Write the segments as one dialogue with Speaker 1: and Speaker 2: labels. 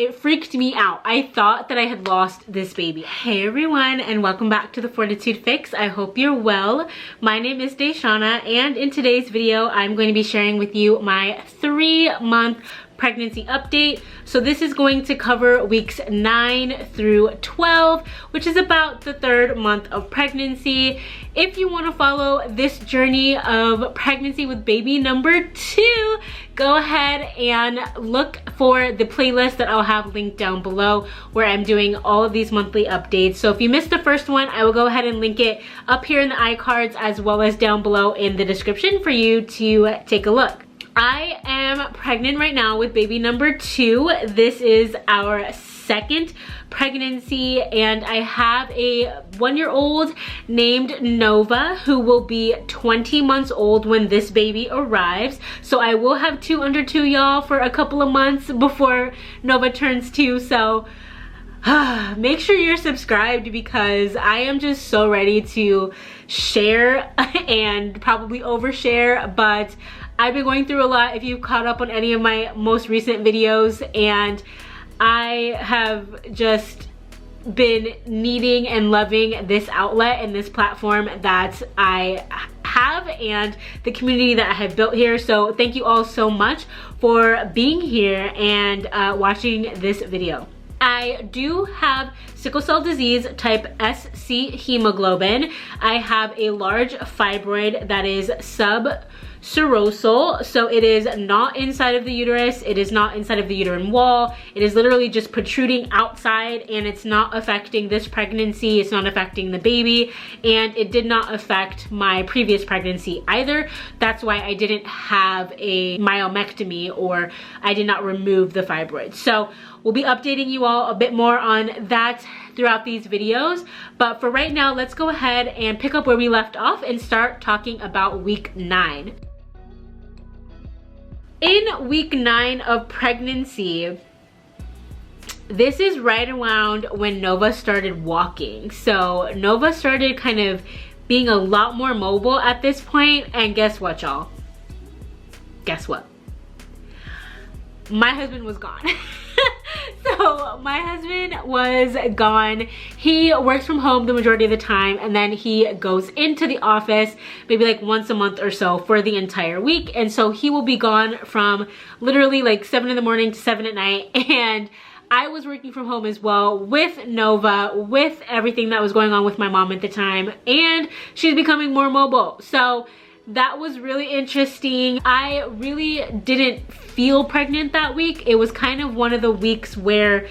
Speaker 1: It freaked me out. I thought that I had lost this baby. Hey everyone, and welcome back to the Fortitude Fix. I hope you're well. My name is DaShanna, and in today's video, I'm going to be sharing with you my 3-month pregnancy update. So this is going to cover weeks 9 through 12, which is about the 3rd month of pregnancy. If you want to follow this journey of pregnancy with baby number 2, go ahead and look for the playlist that I'll have linked down below where I'm doing all of these monthly updates. So if you missed the first one, I will go ahead and link it up here in the iCards as well as down below in the description for you to take a look. I am pregnant right now with baby number 2. This is our 2nd pregnancy, and I have a 1-year-old named Nova who will be 20 months old when this baby arrives. So I will have 2 under 2, y'all, for a couple of months before Nova turns 2. So make sure you're subscribed because I am just so ready to share and probably overshare, but I've been going through a lot if you've caught up on any of my most recent videos, and I have just been needing and loving this outlet and this platform that I have and the community that I have built here. So thank you all so much for being here and watching this video. I do have sickle cell disease type SC hemoglobin. I have a large fibroid that is subserosal, so it is not inside of the uterus, it is not inside of the uterine wall, it is literally just protruding outside, and it's not affecting this pregnancy, it's not affecting the baby, and it did not affect my previous pregnancy either. That's why I didn't have a myomectomy, or I did not remove the fibroid. So we'll be updating you all a bit more on that throughout these videos, but for right now, let's go ahead and pick up where we left off and start talking about week 9. In week 9 of pregnancy, this is right around when Nova started walking. So Nova started kind of being a lot more mobile at this point, and guess what, y'all? Guess what? My husband was gone. So my husband was gone. He works from home the majority of the time, and then he goes into the office maybe like once a month or so for the entire week. And so he will be gone from literally like 7 in the morning to 7 at night. And I was working from home as well with Nova, with everything that was going on with my mom at the time, and she's becoming more mobile. So that was really interesting. I really didn't feel pregnant that week. It was kind of one of the weeks where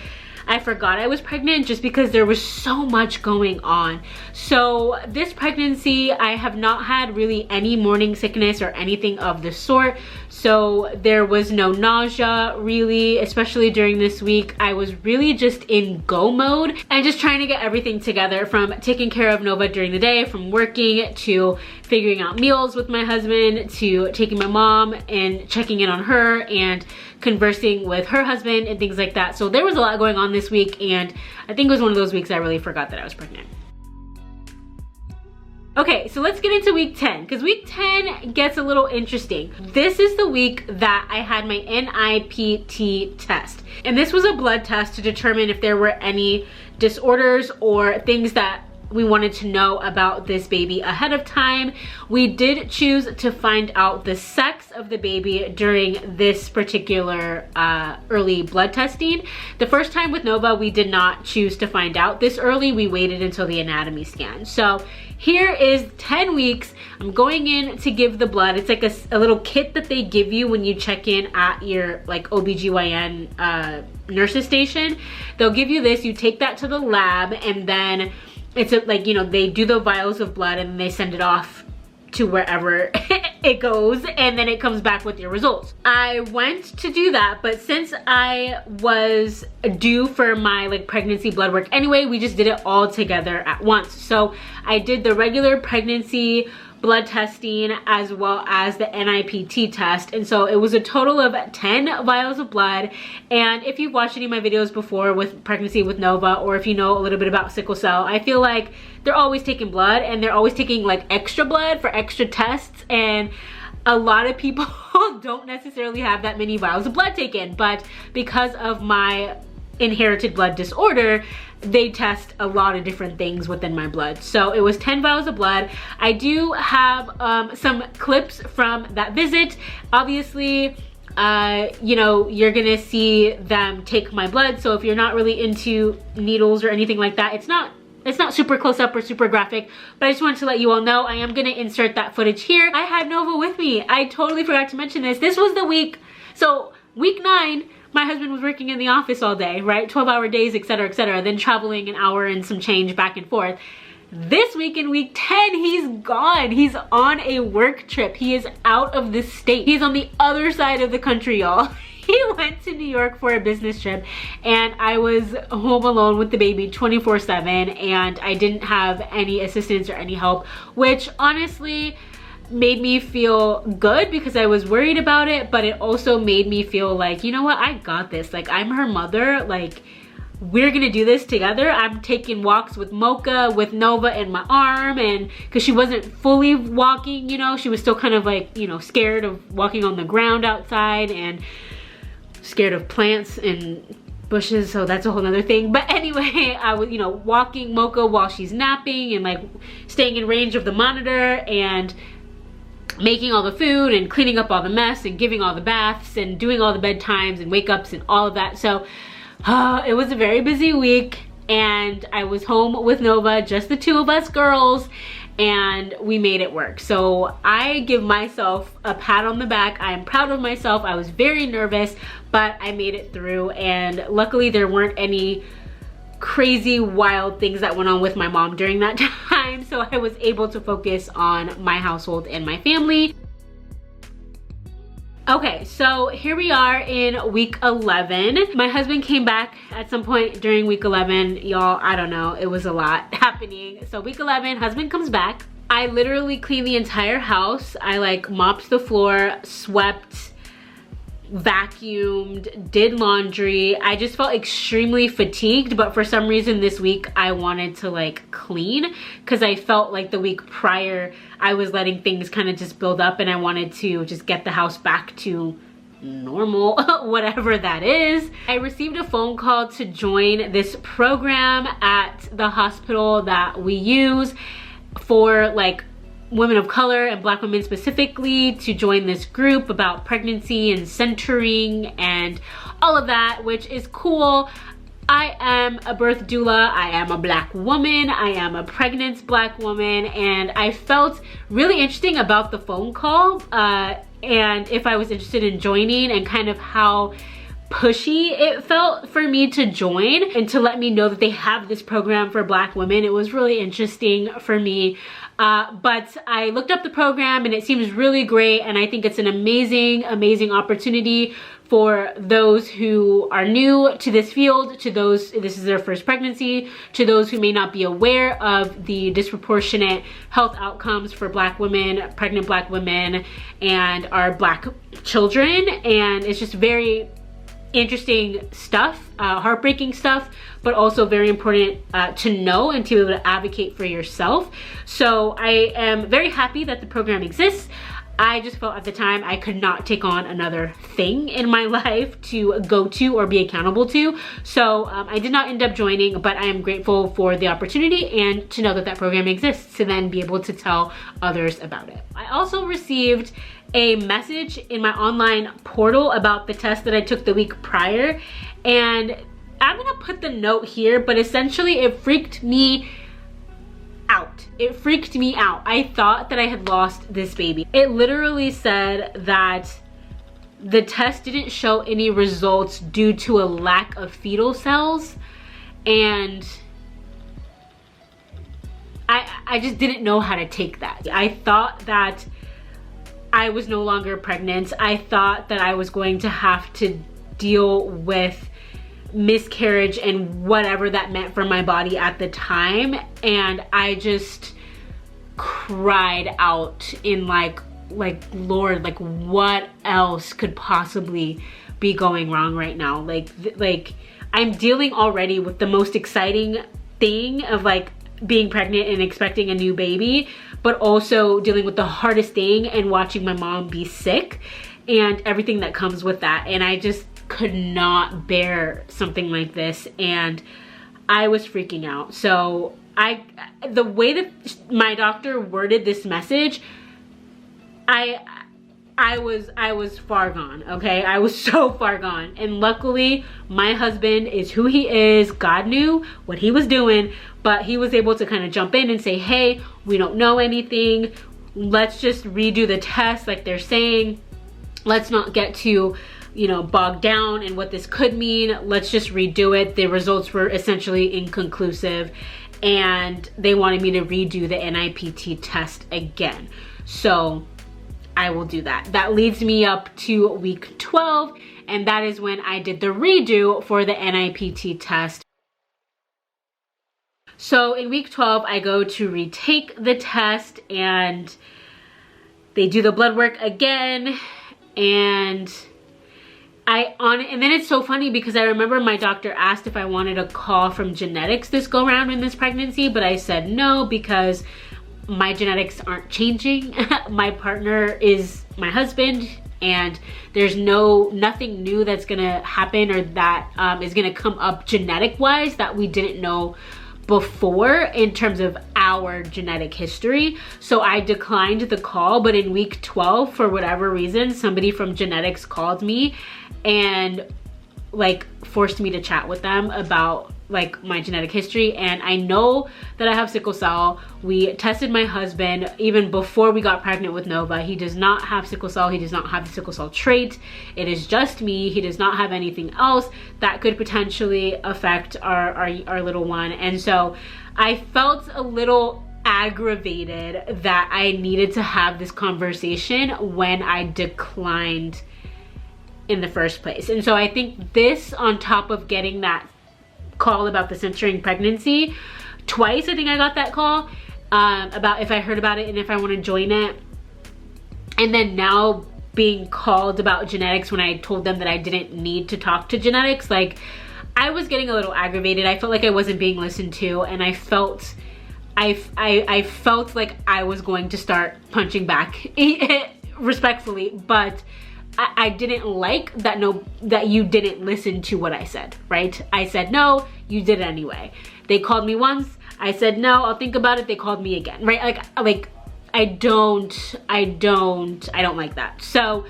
Speaker 1: I forgot I was pregnant just because there was so much going on. So this pregnancy, I have not had really any morning sickness or anything of the sort. So there was no nausea really, especially during this week. I was really just in go mode and just trying to get everything together, from taking care of Nova during the day, from working to figuring out meals with my husband, to taking my mom and checking in on her and conversing with her husband and things like that. So there was a lot going on this week, and I think it was one of those weeks I really forgot that I was pregnant. Okay, so let's get into week 10, because week 10 gets a little interesting. This is the week that I had my NIPT test. And this was a blood test to determine if there were any disorders or things that we wanted to know about this baby ahead of time. We did choose to find out the sex of the baby during this particular early blood testing. The first time with Nova, we did not choose to find out this early. We waited until the anatomy scan. So here is 10 weeks. I'm going in to give the blood. It's like a little kit that they give you when you check in at your like OBGYN nurses station. They'll give you this, you take that to the lab, and then it's like, you know, they do the vials of blood and they send it off to wherever it goes, and then it comes back with your results. I went to do that, but since I was due for my like pregnancy blood work anyway, we just did it all together at once. So I did the regular pregnancy blood testing as well as the NIPT test, and so it was a total of 10 vials of blood. And if you've watched any of my videos before with pregnancy with Nova, or if you know a little bit about sickle cell, I feel like they're always taking blood, and they're always taking like extra blood for extra tests, and a lot of people don't necessarily have that many vials of blood taken. But because of my inherited blood disorder, they test a lot of different things within my blood. So it was 10 vials of blood. I do have some clips from that visit. Obviously, you know, you're gonna see them take my blood. So if you're not really into needles or anything like that, it's not super close up or super graphic, but I just wanted to let you all know I am gonna insert that footage here. I had Nova with me. I totally forgot to mention this. This was the week, so week 9, my husband was working in the office all day, right? 12-hour days, etc., then traveling an hour and some change back and forth. This week in week 10, he's gone. He's on a work trip. He is out of the state. He's on the other side of the country, y'all. He went to New York for a business trip, and I was home alone with the baby 24/7, and I didn't have any assistance or any help, which honestly made me feel good because I was worried about it, but it also made me feel like, you know what, I got this. Like, I'm her mother. Like, we're gonna do this together. I'm taking walks with Mocha, with Nova in my arm, and because she wasn't fully walking, you know, she was still kind of like, you know, scared of walking on the ground outside and scared of plants and bushes, so that's a whole nother thing. But anyway, I was, you know, walking Mocha while she's napping and like staying in range of the monitor and making all the food and cleaning up all the mess and giving all the baths and doing all the bedtimes and wake ups and all of that. So it was a very busy week, and I was home with Nova, just the two of us girls, and we made it work. So I give myself a pat on the back. I am proud of myself. I was very nervous, but I made it through, and luckily there weren't any crazy wild things that went on with my mom during that time, so I was able to focus on my household and my family. Okay, so here we are in week 11. My husband came back at some point during week 11. Y'all, I don't know, it was a lot happening. So week 11, husband comes back. I literally cleaned the entire house. I like mopped the floor, swept, vacuumed, did laundry. I just felt extremely fatigued, but for some reason this week I wanted to like clean because I felt like the week prior I was letting things kind of just build up, and I wanted to just get the house back to normal, whatever that is. I received a phone call to join this program at the hospital that we use for like women of color and Black women specifically, to join this group about pregnancy and centering and all of that, which is cool. I am a birth doula, I am a Black woman, I am a pregnant Black woman, and I felt really interesting about the phone call and if I was interested in joining, and kind of how pushy it felt for me to join and to let me know that they have this program for Black women. It was really interesting for me. But I looked up the program and it seems really great, and I think it's an amazing, amazing opportunity for those who are new to this field, to those, this is their first pregnancy, to those who may not be aware of the disproportionate health outcomes for Black women, pregnant Black women, and our Black children. And it's just very interesting stuff, heartbreaking stuff, but also very important to know and to be able to advocate for yourself. So I am very happy that the program exists. I just felt at the time I could not take on another thing in my life to go to or be accountable to. So I did not end up joining, but I am grateful for the opportunity and to know that that program exists, to then be able to tell others about it. I also received a message in my online portal about the test that I took the week prior, and I'm gonna put the note here, but essentially it freaked me out. It freaked me out. I thought that I had lost this baby. It literally said that the test didn't show any results due to a lack of fetal cells, and I just didn't know how to take that. I thought that I was no longer pregnant. I thought that I was going to have to deal with miscarriage and whatever that meant for my body at the time, and I just cried out in like Lord, like what else could possibly be going wrong right now? Like I'm dealing already with the most exciting thing of like being pregnant and expecting a new baby, but also dealing with the hardest thing and watching my mom be sick and everything that comes with that. And I just could not bear something like this, and I was freaking out. So the way that my doctor worded this message, I was far gone, okay? I was so far gone. And luckily, my husband is who he is. God knew what he was doing, but he was able to kind of jump in and say, hey, we don't know anything. Let's just redo the test like they're saying. Let's not get too, you know, bogged down in what this could mean. Let's just redo it. The results were essentially inconclusive, and they wanted me to redo the NIPT test again. So I will do that. That leads me up to week 12, and that is when I did the redo for the NIPT test. So in week 12, I go to retake the test, and they do the blood work again, and then it's so funny because I remember my doctor asked if I wanted a call from genetics this go round in this pregnancy, but I said no because my genetics aren't changing. My partner is my husband, and there's nothing new that's gonna happen or that is gonna come up genetic wise that we didn't know before in terms of our genetic history. So I declined the call, but in week 12, for whatever reason, somebody from genetics called me and like forced me to chat with them about like my genetic history. And I know that I have sickle cell. We tested my husband even before we got pregnant with Nova. He does not have sickle cell. He does not have the sickle cell trait. It is just me. He does not have anything else that could potentially affect our little one. And so I felt a little aggravated that I needed to have this conversation when I declined in the first place. And so I think this, on top of getting that call about the censoring pregnancy twice, I think I got that call about if I heard about it and if I want to join it, and then now being called about genetics when I told them that I didn't need to talk to genetics. Like, I was getting a little aggravated. I felt like I wasn't being listened to, and I felt like I was going to start punching back respectfully, but I didn't like that you didn't listen to what I said, right? I said no, you did it anyway. They called me once, I said no, I'll think about it. They called me again, right? Like I don't like that. So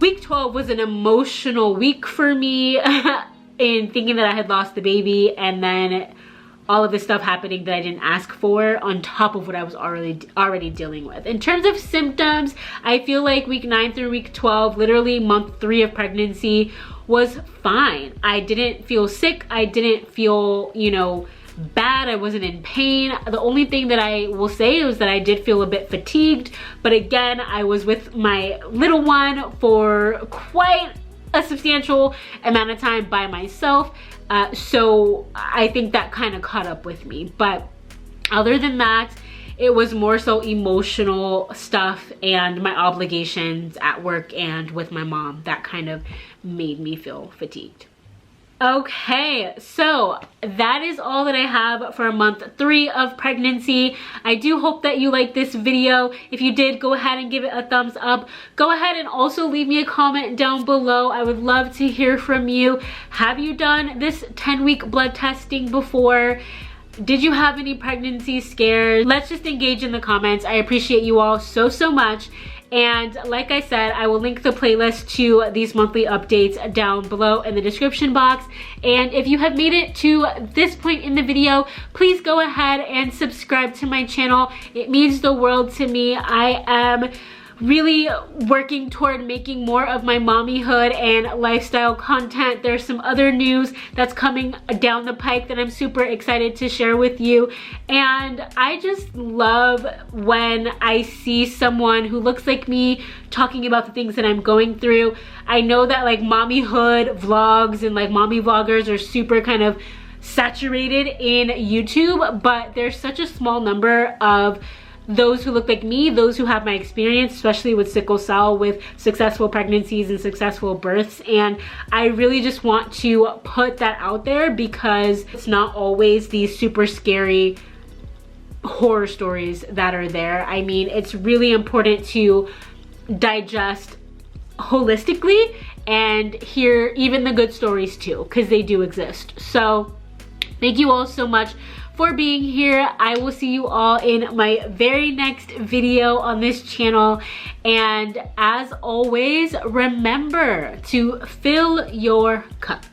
Speaker 1: week 12 was an emotional week for me in thinking that I had lost the baby, and then all of this stuff happening that I didn't ask for on top of what I was already dealing with. In terms of symptoms, I feel like week 9 through week 12, literally month 3 of pregnancy, was fine. I didn't feel sick. I didn't feel, you know, bad. I wasn't in pain. The only thing that I will say was that I did feel a bit fatigued, but again, I was with my little one for quite a substantial amount of time by myself. So I think that kind of caught up with me. But other than that, it was more so emotional stuff and my obligations at work and with my mom that kind of made me feel fatigued. Okay, so that is all that I have for month 3 of pregnancy. I do hope that you liked this video. If you did, go ahead and give it a thumbs up. Go ahead and also leave me a comment down below. I would love to hear from you. Have you done this 10-week blood testing before? Did you have any pregnancy scares? Let's just engage in the comments. I appreciate you all so much. And like I said, I will link the playlist to these monthly updates down below in the description box. And if you have made it to this point in the video, please go ahead and subscribe to my channel. It means the world to me. I am really working toward making more of my mommyhood and lifestyle content. There's some other news that's coming down the pike that I'm super excited to share with you. And I just love when I see someone who looks like me talking about the things that I'm going through. I know that like mommyhood vlogs and like mommy vloggers are super kind of saturated in YouTube, but there's such a small number of those who look like me, those who have my experience, especially with sickle cell, with successful pregnancies and successful births. And I really just want to put that out there because it's not always these super scary horror stories that are there. I mean, it's really important to digest holistically and hear even the good stories too, because they do exist. So thank you all so much for being here. I will see you all in my very next video on this channel. And as always, remember to fill your cup.